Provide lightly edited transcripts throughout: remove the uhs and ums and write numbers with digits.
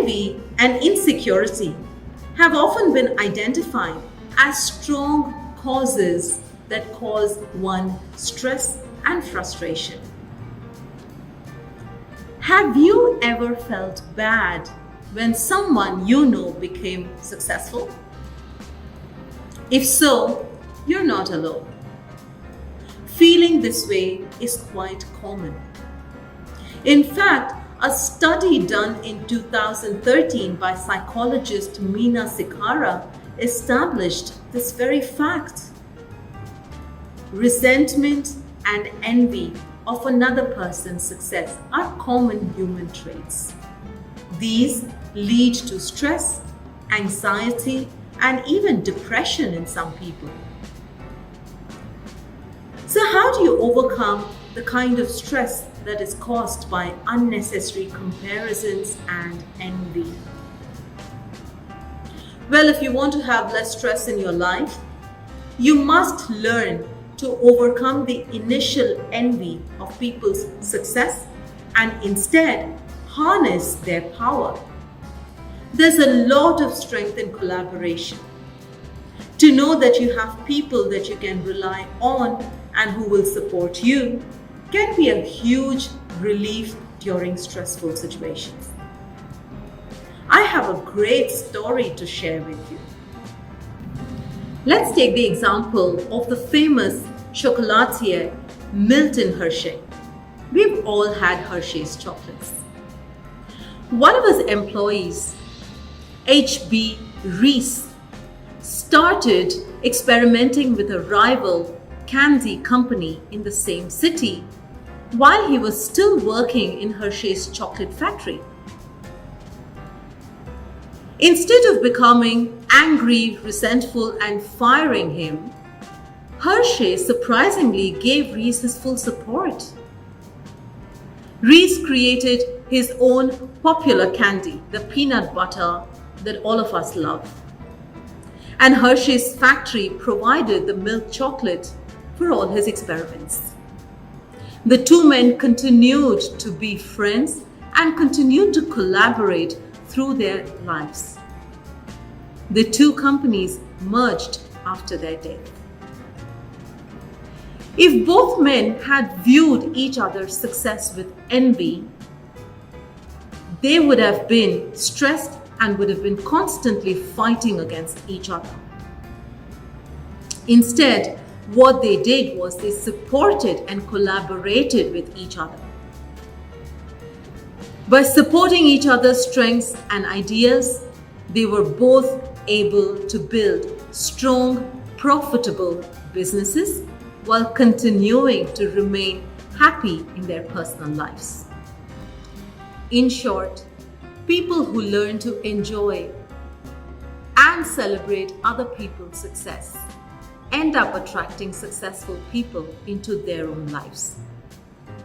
Envy and insecurity have often been identified as strong causes that cause one stress and frustration. Have you ever felt bad when someone you know became successful? If so, you're not alone. Feeling this way is quite common. In fact, a study done in 2013 by psychologist Meena Sikara established this very fact. Resentment and envy of another person's success are common human traits. These lead to stress, anxiety, and even depression in some people. So, how do you overcome the kind of stress that is caused by unnecessary comparisons and envy? Well, if you want to have less stress in your life, you must learn to overcome the initial envy of people's success and instead harness their power. There's a lot of strength in collaboration. To know that you have people that you can rely on and who will support you can be a huge relief during stressful situations. I have a great story to share with you. Let's take the example of the famous chocolatier Milton Hershey. We've all had Hershey's chocolates. One of his employees, H.B. Reese, started experimenting with a rival candy company in the same city while he was still working in Hershey's chocolate factory. Instead of becoming angry, resentful, and firing him, Hershey surprisingly gave Reese his full support. Reese created his own popular candy, the peanut butter that all of us love. And Hershey's factory provided the milk chocolate for all his experiments. The two men continued to be friends and continued to collaborate through their lives. The two companies merged after their death. If both men had viewed each other's success with envy, they would have been stressed and would have been constantly fighting against each other. Instead, what they did was they supported and collaborated with each other. By supporting each other's strengths and ideas, they were both able to build strong, profitable businesses while continuing to remain happy in their personal lives. In short, people who learn to enjoy and celebrate other people's success end up attracting successful people into their own lives.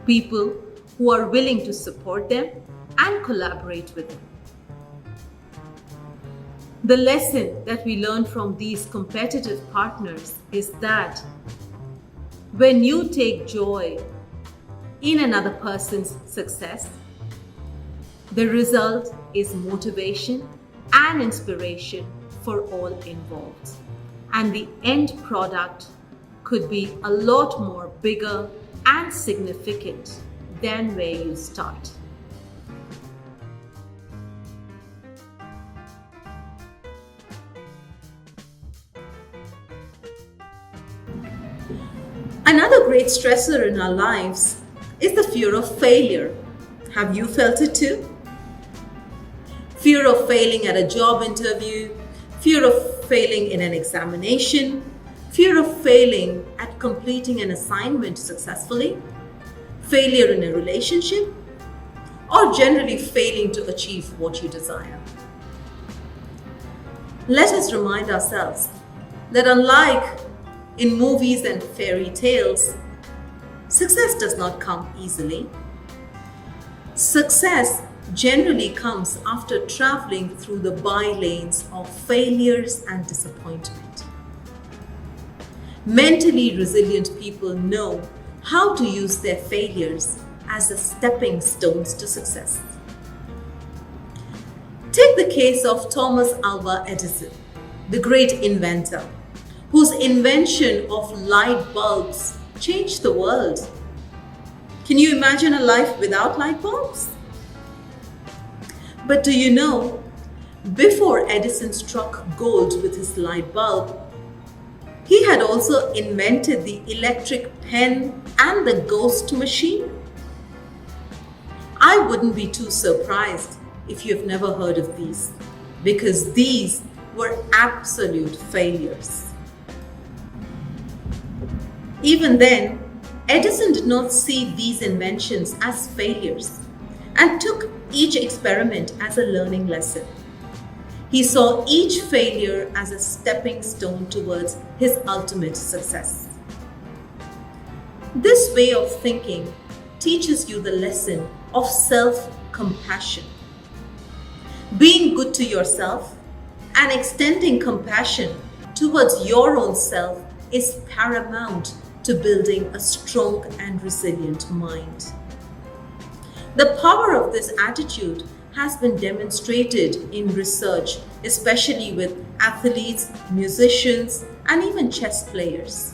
People who are willing to support them and collaborate with them. The lesson that we learn from these competitive partners is that when you take joy in another person's success, the result is motivation and inspiration for all involved. And the end product could be a lot more bigger and significant than where you start. Another great stressor in our lives is the fear of failure. Have you felt it too? Fear of failing at a job interview, fear of failing in an examination, fear of failing at completing an assignment successfully, failure in a relationship, or generally failing to achieve what you desire. Let us remind ourselves that unlike in movies and fairy tales, success does not come easily. Success generally comes after traveling through the bylanes of failures and disappointment. Mentally resilient people know how to use their failures as a stepping stones to success. Take the case of Thomas Alva Edison, the great inventor, whose invention of light bulbs changed the world. Can you imagine a life without light bulbs? But do you know, before Edison struck gold with his light bulb, he had also invented the electric pen and the ghost machine. I wouldn't be too surprised if you've never heard of these, because these were absolute failures. Even then, Edison did not see these inventions as failures and took each experiment as a learning lesson. He saw each failure as a stepping stone towards his ultimate success. This way of thinking teaches you the lesson of self-compassion. Being good to yourself and extending compassion towards your own self is paramount to building a strong and resilient mind. The power of this attitude has been demonstrated in research, especially with athletes, musicians, and even chess players.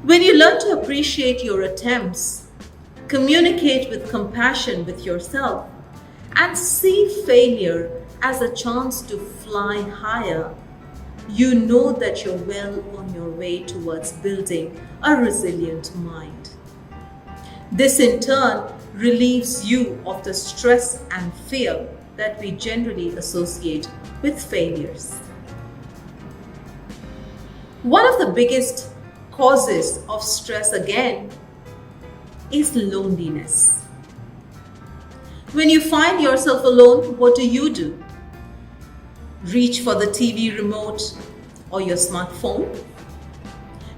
When you learn to appreciate your attempts, communicate with compassion with yourself, and see failure as a chance to fly higher, you know that you're well on your way towards building a resilient mind. This in turn relieves you of the stress and fear that we generally associate with failures. One of the biggest causes of stress again is loneliness. When you find yourself alone, what do? Reach for the TV remote or your smartphone?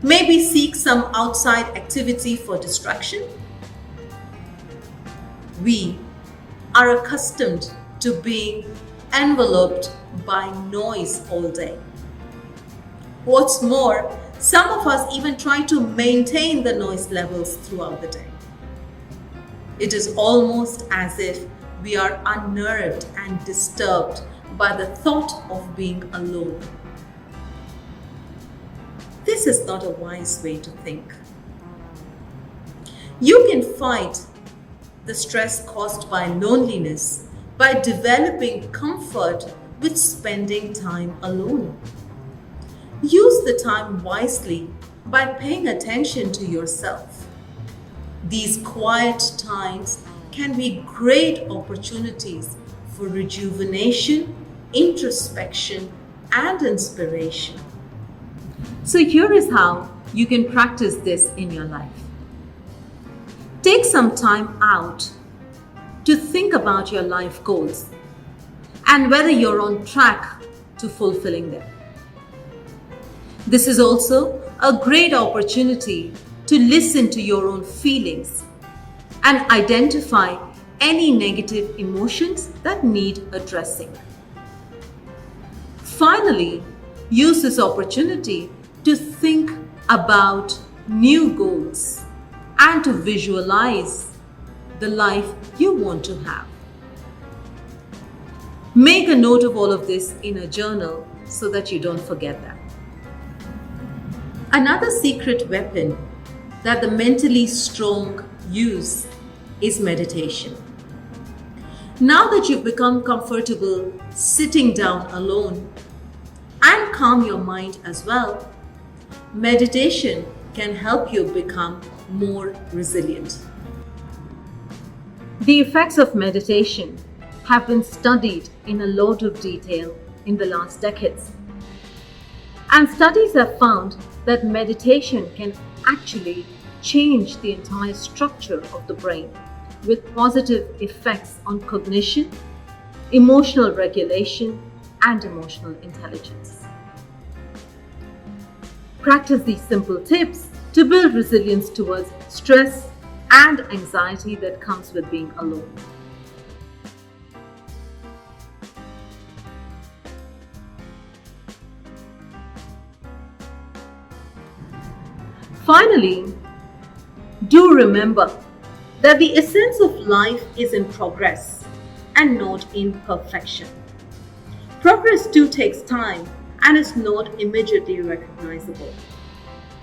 Maybe seek some outside activity for distraction? We are accustomed to being enveloped by noise all day. What's more, some of us even try to maintain the noise levels throughout the day. It is almost as if we are unnerved and disturbed by the thought of being alone. This is not a wise way to think. You can fight the stress caused by loneliness by developing comfort with spending time alone. Use the time wisely by paying attention to yourself. These quiet times can be great opportunities for rejuvenation, introspection, and inspiration. So here is how you can practice this in your life. Take some time out to think about your life goals and whether you're on track to fulfilling them. This is also a great opportunity to listen to your own feelings and identify any negative emotions that need addressing. Finally, use this opportunity to think about new goals and to visualize the life you want to have. Make a note of all of this in a journal so that you don't forget that. Another secret weapon that the mentally strong use is meditation. Now that you've become comfortable sitting down alone and calm your mind as well, meditation can help you become more resilient. The effects of meditation have been studied in a lot of detail in the last decades. And studies have found that meditation can actually change the entire structure of the brain with positive effects on cognition, emotional regulation, and emotional intelligence. Practice these simple tips to build resilience towards stress and anxiety that comes with being alone. Finally, do remember that the essence of life is in progress and not in perfection. Progress too takes time and is not immediately recognizable.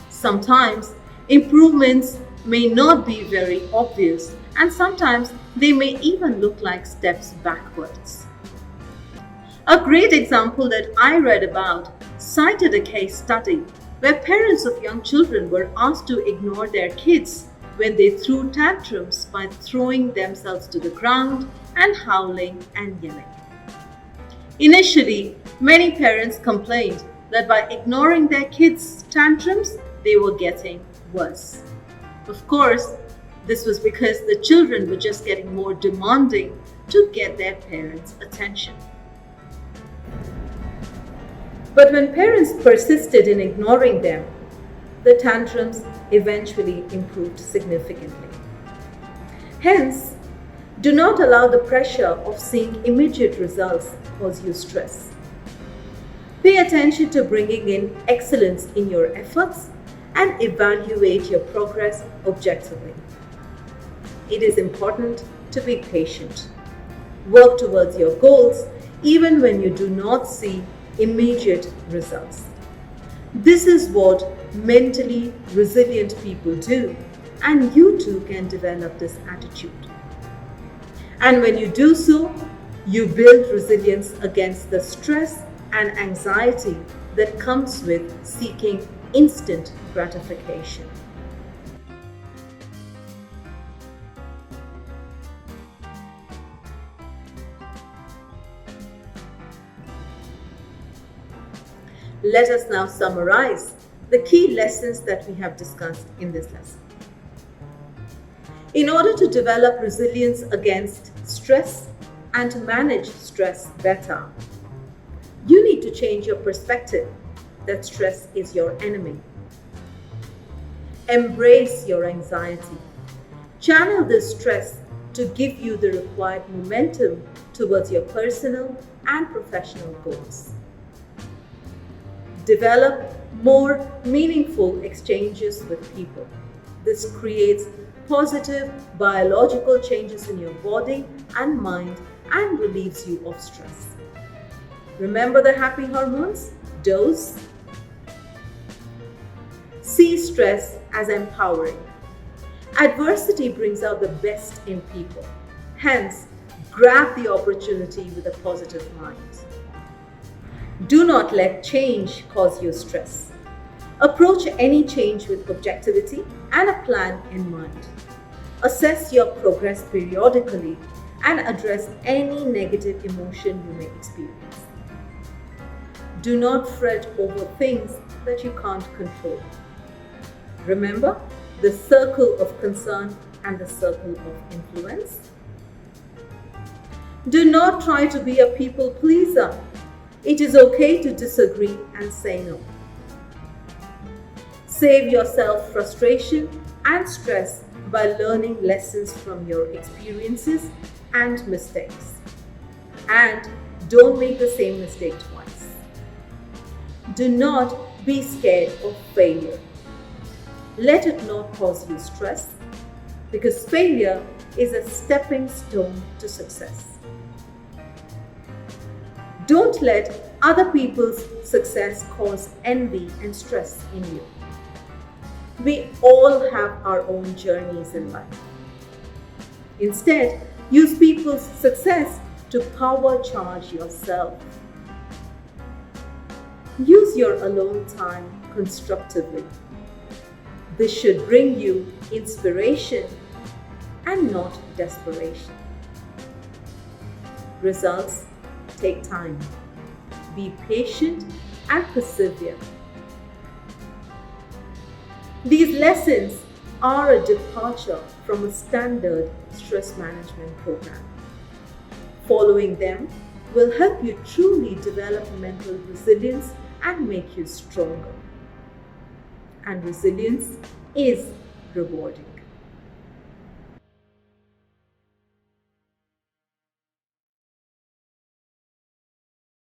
Sometimes improvements may not be very obvious, and sometimes they may even look like steps backwards. A great example that I read about cited a case study where parents of young children were asked to ignore their kids when they threw tantrums by throwing themselves to the ground and howling and yelling. Initially, many parents complained that by ignoring their kids' tantrums, they were getting worse. Of course, this was because the children were just getting more demanding to get their parents' attention. But when parents persisted in ignoring them, the tantrums eventually improved significantly. Hence, do not allow the pressure of seeing immediate results cause you stress. Pay attention to bringing in excellence in your efforts and evaluate your progress objectively. It is important to be patient. Work towards your goals even when you do not see immediate results. This is what mentally resilient people do, and you too can develop this attitude. And when you do so, you build resilience against the stress and anxiety that comes with seeking instant gratification. Let us now summarize the key lessons that we have discussed in this lesson. In order to develop resilience against stress and to manage stress better, you need to change your perspective that stress is your enemy. Embrace your anxiety. Channel this stress to give you the required momentum towards your personal and professional goals. Develop more meaningful exchanges with people. This creates positive biological changes in your body and mind and relieves you of stress. Remember the happy hormones? Dose. See stress as empowering. Adversity brings out the best in people. Hence, grab the opportunity with a positive mind. Do not let change cause you stress. Approach any change with objectivity and a plan in mind. Assess your progress periodically and address any negative emotion you may experience. Do not fret over things that you can't control. Remember the circle of concern and the circle of influence. Do not try to be a people pleaser. It is okay to disagree and say no. Save yourself frustration and stress by learning lessons from your experiences and mistakes. And don't make the same mistake twice. Do not be scared of failure. Let it not cause you stress, because failure is a stepping stone to success. Don't let other people's success cause envy and stress in you. We all have our own journeys in life. Instead, use people's success to power charge yourself. Use your alone time constructively. This should bring you inspiration and not desperation. Results take time. Be patient and persevere. These lessons are a departure from a standard stress management program. Following them will help you truly develop mental resilience and make you stronger. And resilience is rewarding.